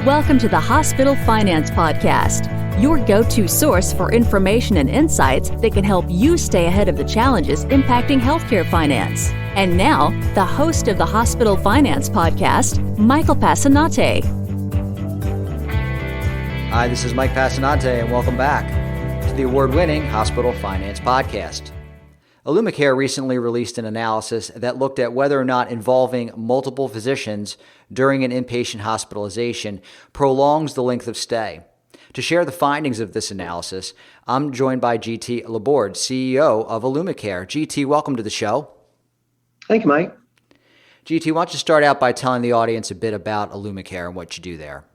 Welcome to the Hospital Finance Podcast, your go-to source for information and insights that can help you stay ahead of the challenges impacting healthcare finance. And now, the host of the Hospital Finance Podcast, Michael Passanante. Hi, this is Mike Passanante, and welcome back to the award-winning Hospital Finance Podcast. Illuma Care recently released an analysis that looked at whether or not involving multiple physicians during an inpatient hospitalization prolongs the length of stay. To share the findings of this analysis, I'm joined by LaBorde, CEO of Illuma Care. GT, welcome to the show. Thank you, Mike. GT, why don't you start out by telling the audience a bit about Illuma Care and what you do there?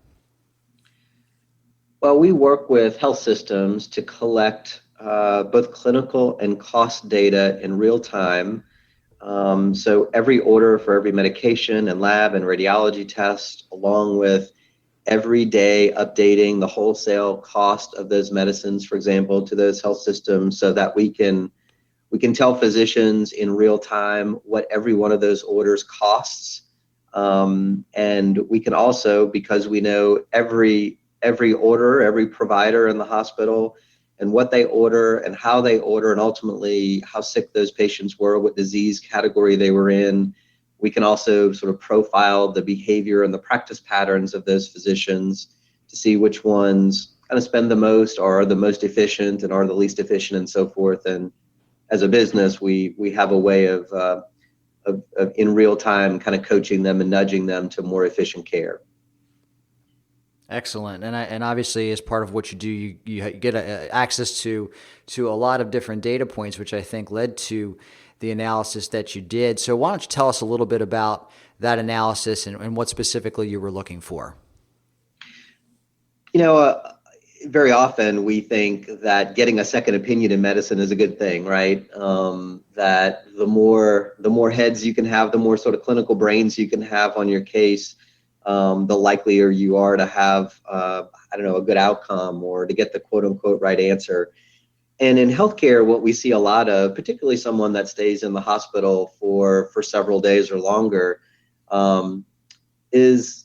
Well, we work with health systems to collect both clinical and cost data in real time. So every order for every medication and lab and radiology test, along with every day updating the wholesale cost of those medicines, for example, to those health systems, so that we can tell physicians in real time what every one of those orders costs. And we can also, because we know every order, every provider in the hospital, and what they order and how they order, and ultimately how sick those patients were, what disease category they were in. We can also sort of profile the behavior and the practice patterns of those physicians to see which ones kind of spend the most, or are the most efficient, and are the least efficient, and so forth. And as a business, we have a way of in real time kind of coaching them and nudging them to more efficient care. Excellent, and obviously, as part of what you do, you get access to a lot of different data points, which I think led to the analysis that you did. So why don't you tell us a little bit about that analysis and what specifically you were looking for? Very often we think that getting a second opinion in medicine is a good thing, right? That the more heads you can have, the more sort of clinical brains you can have on your case, the likelier you are to have, a good outcome, or to get the quote unquote right answer. And in healthcare, what we see a lot of, particularly someone that stays in the hospital for several days or longer, is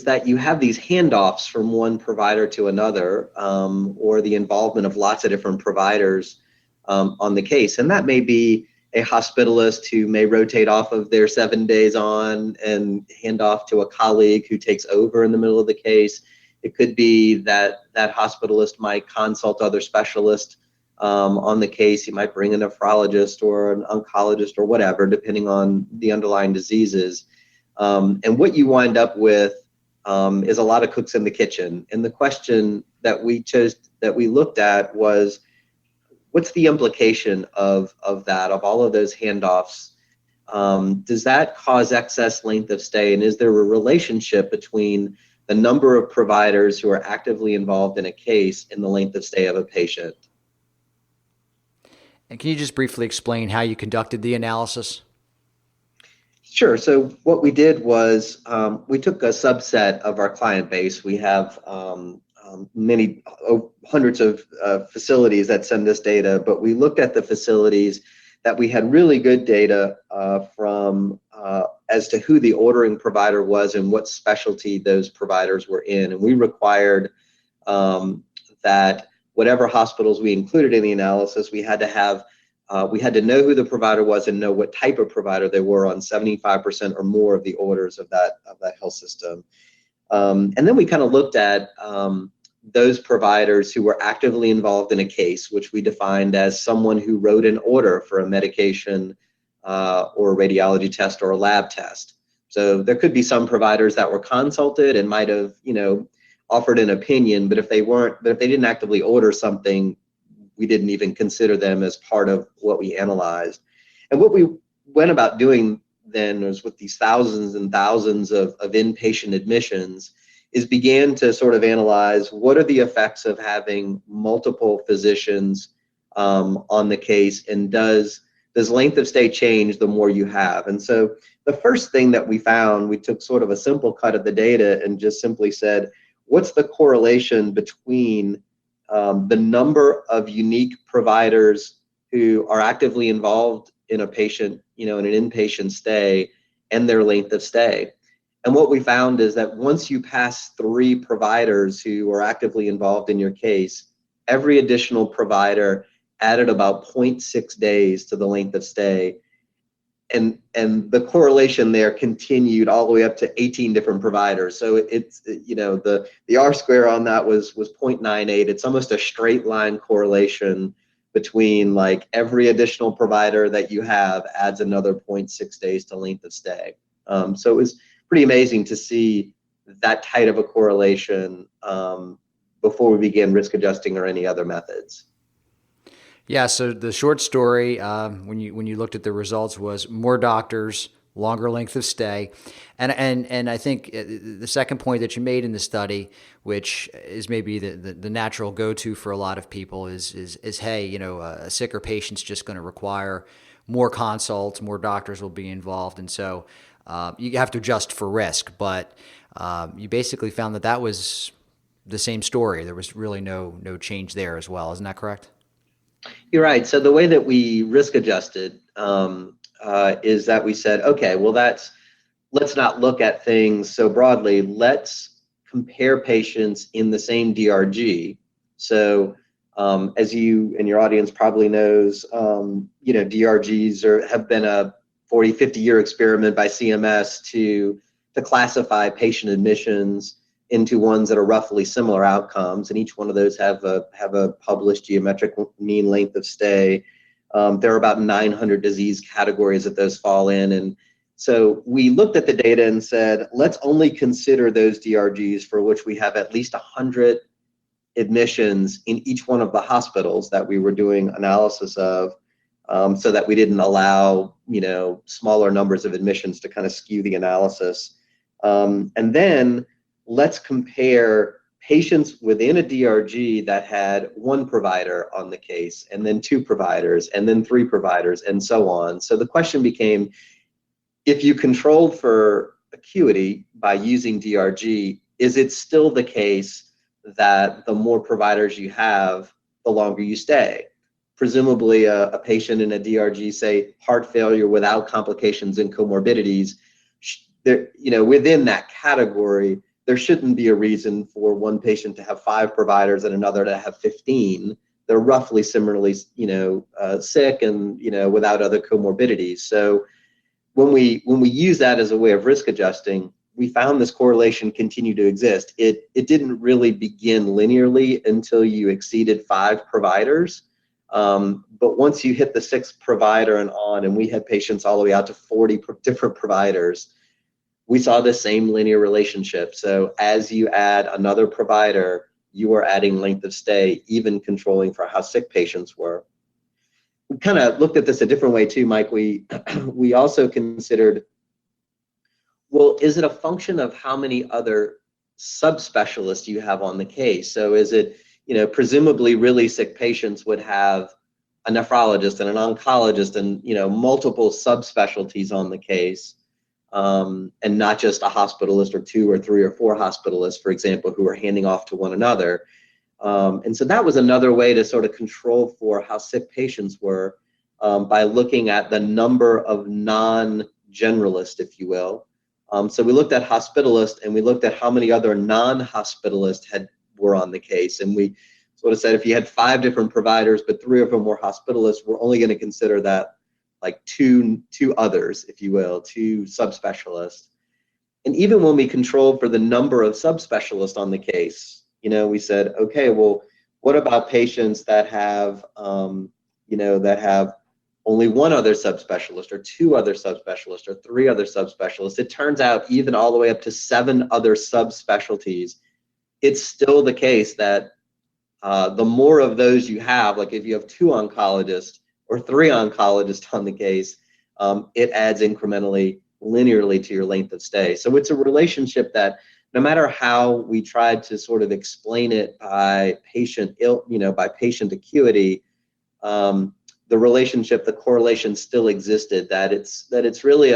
that you have these handoffs from one provider to another, or the involvement of lots of different providers on the case. And that may be a hospitalist who may rotate off of their 7 days on and hand off to a colleague who takes over in the middle of the case. It could be that hospitalist might consult other specialists on the case. He might bring a nephrologist or an oncologist or whatever, depending on the underlying diseases. And what you wind up with is a lot of cooks in the kitchen. And the question that we looked at was, what's the implication of all of those handoffs? Does that cause excess length of stay? And is there a relationship between the number of providers who are actively involved in a case and the length of stay of a patient? And can you just briefly explain how you conducted the analysis? Sure. So what we did was we took a subset of our client base. We have many hundreds of facilities that send this data, but we looked at the facilities that we had really good data from as to who the ordering provider was and what specialty those providers were in. And we required that whatever hospitals we included in the analysis, we had to know who the provider was and know what type of provider they were on 75% or more of the orders of that health system. And then we kind of looked at those providers who were actively involved in a case, which we defined as someone who wrote an order for a medication or a radiology test or a lab test. So there could be some providers that were consulted and might have, offered an opinion, but if they didn't actively order something, we didn't even consider them as part of what we analyzed. And what we went about doing then was, with these thousands and thousands of inpatient admissions, is began to sort of analyze what are the effects of having multiple physicians on the case, and does length of stay change the more you have? And so the first thing that we found, we took sort of a simple cut of the data and just simply said, what's the correlation between the number of unique providers who are actively involved in a patient, in an inpatient stay, and their length of stay? And what we found is that once you pass 3 providers who are actively involved in your case, every additional provider added about 0.6 days to the length of stay. And the correlation there continued all the way up to 18 different providers. So it's, the R square on that was 0.98. It's almost a straight line correlation between like every additional provider that you have adds another 0.6 days to length of stay. So it was pretty amazing to see that tight of a correlation before we began risk adjusting or any other methods. Yeah, so the short story, when you looked at the results, was more doctors, longer length of stay, and I think the second point that you made in the study, which is maybe the natural go-to for a lot of people, is hey, a sicker patient's just going to require more consults, more doctors will be involved, and so you have to adjust for risk. But you basically found that was the same story. There was really no change there as well. Isn't that correct? You're right. So the way that we risk adjusted is that we said, okay, well, let's not look at things so broadly. Let's compare patients in the same DRG. So as you and your audience probably knows, DRGs have been a 40, 50-year experiment by CMS to classify patient admissions into ones that are roughly similar outcomes, and each one of those have a published geometric mean length of stay. There are about 900 disease categories that those fall in, and so we looked at the data and said, let's only consider those DRGs for which we have at least 100 admissions in each one of the hospitals that we were doing analysis of, so that we didn't allow smaller numbers of admissions to kind of skew the analysis, and then let's compare patients within a DRG that had 1 provider on the case, and then 2 providers, and then 3 providers, and so on. So the question became, if you controlled for acuity by using DRG, is it still the case that the more providers you have, the longer you stay? Presumably a patient in a DRG, say heart failure without complications and comorbidities, within that category, there shouldn't be a reason for one patient to have 5 providers and another to have 15. They're roughly similarly, sick and, without other comorbidities. So when we use that as a way of risk adjusting, we found this correlation continue to exist. It didn't really begin linearly until you exceeded 5 providers. But once you hit the 6th provider and on, and we had patients all the way out to 40 different providers, we saw the same linear relationship. So as you add another provider, you are adding length of stay, even controlling for how sick patients were. We kind of looked at this a different way too, Mike. We also considered, well, is it a function of how many other subspecialists you have on the case? So is it, presumably really sick patients would have a nephrologist and an oncologist and, multiple subspecialties on the case. And not just a hospitalist or 2 or 3 or 4 hospitalists, for example, who are handing off to one another. And so that was another way to sort of control for how sick patients were, by looking at the number of non-generalists, if you will. So we looked at hospitalists and we looked at how many other non-hospitalists were on the case. And we sort of said, if you had 5 different providers, but 3 of them were hospitalists, we're only going to consider that like two others, if you will, 2 subspecialists. And even when we controlled for the number of subspecialists on the case, we said, okay, well, what about patients that have, that have only 1 other subspecialist or 2 other subspecialists or 3 other subspecialists? It turns out even all the way up to 7 other subspecialties, it's still the case that the more of those you have, like if you have 2 oncologists, or 3 oncologists on the case, it adds incrementally, linearly to your length of stay. So it's a relationship that no matter how we tried to sort of explain it by patient by patient acuity, the relationship, the correlation still existed, that it's really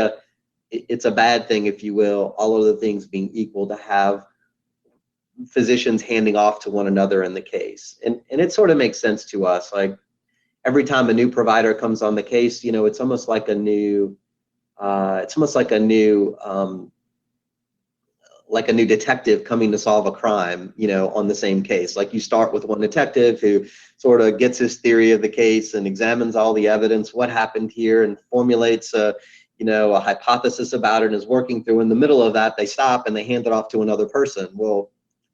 it's a bad thing, if you will, all of the things being equal, to have physicians handing off to one another in the case. And it sort of makes sense to us. Like, every time a new provider comes on the case, it's almost like a new like a new detective coming to solve a crime, on the same case. Like you start with one detective who sort of gets his theory of the case and examines all the evidence, what happened here, and formulates a hypothesis about it and is working through. In the middle of that, they stop and they hand it off to another person. Well,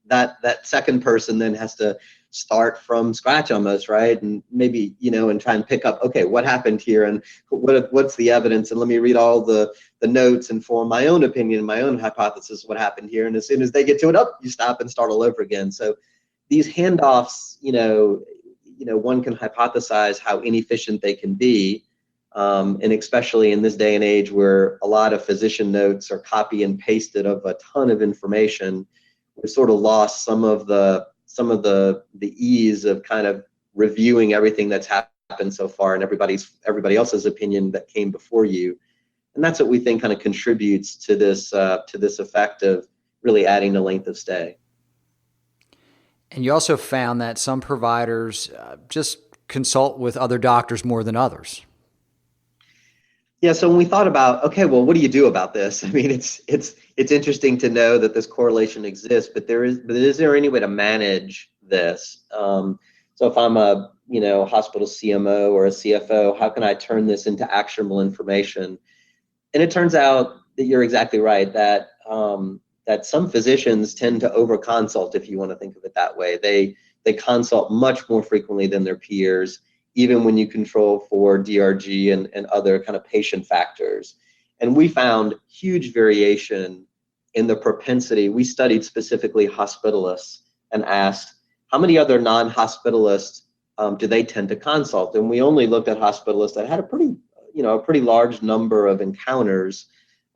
that second person then has to start from scratch almost, right? And maybe, and try and pick up, okay, what happened here and what's the evidence? And let me read all the notes and form my own opinion, my own hypothesis of what happened here. And as soon as they get to it, you stop and start all over again. So these handoffs, one can hypothesize how inefficient they can be. And especially in this day and age where a lot of physician notes are copy and pasted of a ton of information, we've sort of lost some of the ease of kind of reviewing everything that's happened so far and everybody else's opinion that came before you. And that's what we think kind of contributes to this effect of really adding the length of stay. And you also found that some providers just consult with other doctors more than others. Yeah, so when we thought about, okay, well, what do you do about this? I mean, it's interesting to know that this correlation exists, but is there any way to manage this? So if I'm a hospital CMO or a CFO, how can I turn this into actionable information? And it turns out that you're exactly right, that that some physicians tend to overconsult, if you want to think of it that way. They consult much more frequently than their peers, even when you control for DRG and other kind of patient factors. And we found huge variation in the propensity. We studied specifically hospitalists and asked, how many other non-hospitalists do they tend to consult? And we only looked at hospitalists that had a pretty large number of encounters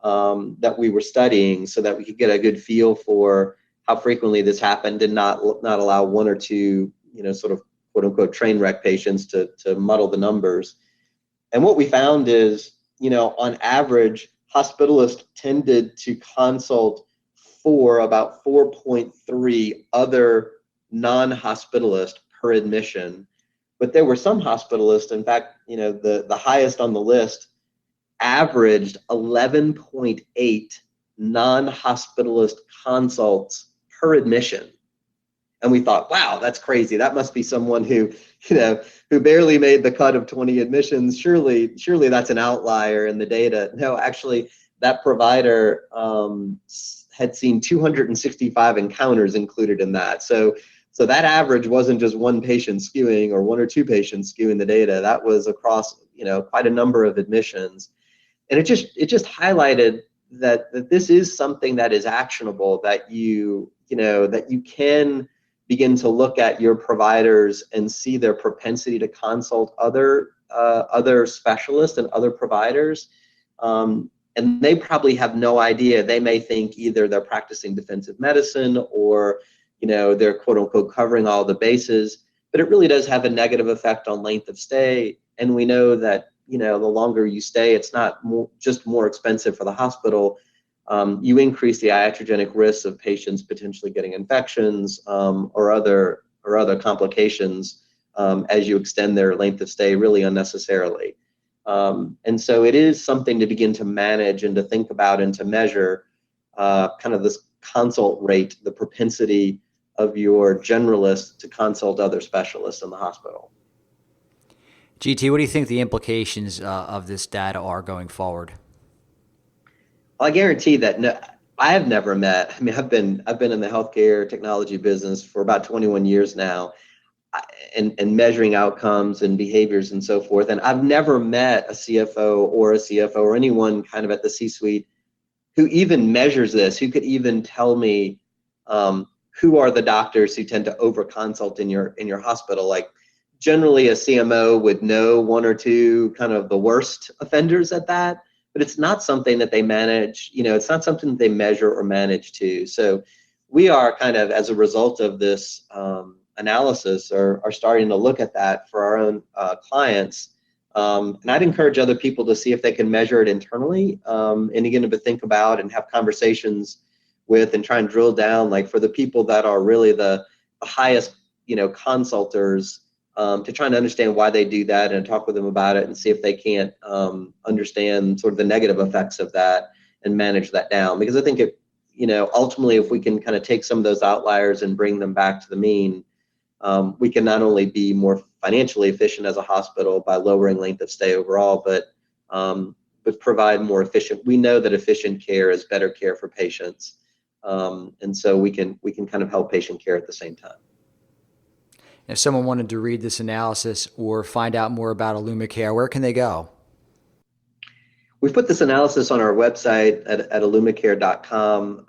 that we were studying, so that we could get a good feel for how frequently this happened and not allow one or two, sort of quote unquote train wreck patients to muddle the numbers. And what we found is, on average, hospitalists tended to consult for about 4.3 other non-hospitalists per admission. But there were some hospitalists, in fact, the highest on the list, averaged 11.8 non-hospitalist consults per admission. And we thought, wow, that's crazy. That must be someone who barely made the cut of 20 admissions. Surely that's an outlier in the data. No, actually, that provider had seen 265 encounters included in that. So that average wasn't just one patient skewing or one or two patients skewing the data. That was across quite a number of admissions. And it just highlighted that this is something that is actionable, that you can begin to look at your providers and see their propensity to consult other specialists and other providers. And they probably have no idea. They may think either they're practicing defensive medicine or they're quote unquote covering all the bases, but it really does have a negative effect on length of stay. And we know that the longer you stay, it's not just more expensive for the hospital. You increase the iatrogenic risks of patients potentially getting infections or other complications as you extend their length of stay really unnecessarily. And so it is something to begin to manage and to think about and to measure kind of this consult rate, the propensity of your generalist to consult other specialists in the hospital. GT, what do you think the implications of this data are going forward? I guarantee that I have never met. I mean, I've been in the healthcare technology business for about 21 years now, and measuring outcomes and behaviors and so forth. And I've never met a CFO or anyone kind of at the C-suite who even measures this, who could even tell me who are the doctors who tend to overconsult in your hospital. Like, generally a CMO would know one or two kind of the worst offenders at that, but it's not something that they manage, it's not something that they measure or manage to. So we are kind of, as a result of this analysis, are starting to look at that for our own clients. And I'd encourage other people to see if they can measure it internally, and again, to think about and have conversations with and try and drill down, like for the people that are really the highest, consulters, to try and understand why they do that and talk with them about it and see if they can't understand sort of the negative effects of that and manage that down. Because I think ultimately, if we can kind of take some of those outliers and bring them back to the mean, we can not only be more financially efficient as a hospital by lowering length of stay overall, but provide more efficient. We know that efficient care is better care for patients, and so we can kind of help patient care at the same time. If someone wanted to read this analysis or find out more about IllumiCare, where can they go? We've put this analysis on our website at illumicare.com.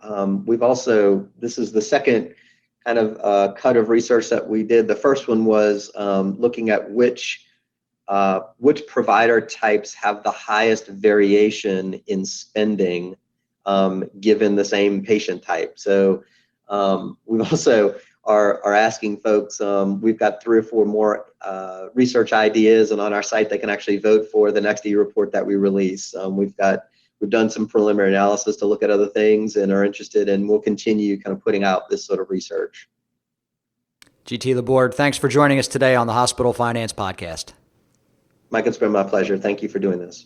This is the second kind of cut of research that we did. The first one was looking at which provider types have the highest variation in spending given the same patient type. So we've also are asking folks, we've got 3 or 4 more research ideas, and on our site they can actually vote for the next e-report that we release. We've done some preliminary analysis to look at other things and are interested, and we'll continue kind of putting out this sort of research. GT LaBorde, thanks for joining us today on the Hospital Finance Podcast. Mike, it's been my pleasure. Thank you for doing this.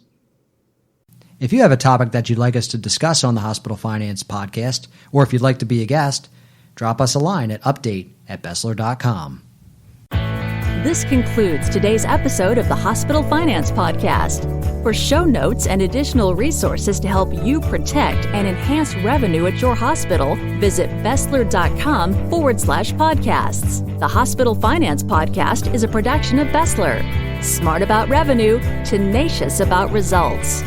If you have a topic that you'd like us to discuss on the Hospital Finance Podcast, or if you'd like to be a guest, drop us a line at update@bessler.com. This concludes today's episode of the Hospital Finance Podcast. For show notes and additional resources to help you protect and enhance revenue at your hospital, visit bessler.com/podcasts. The Hospital Finance Podcast is a production of Bessler. Smart about revenue, tenacious about results.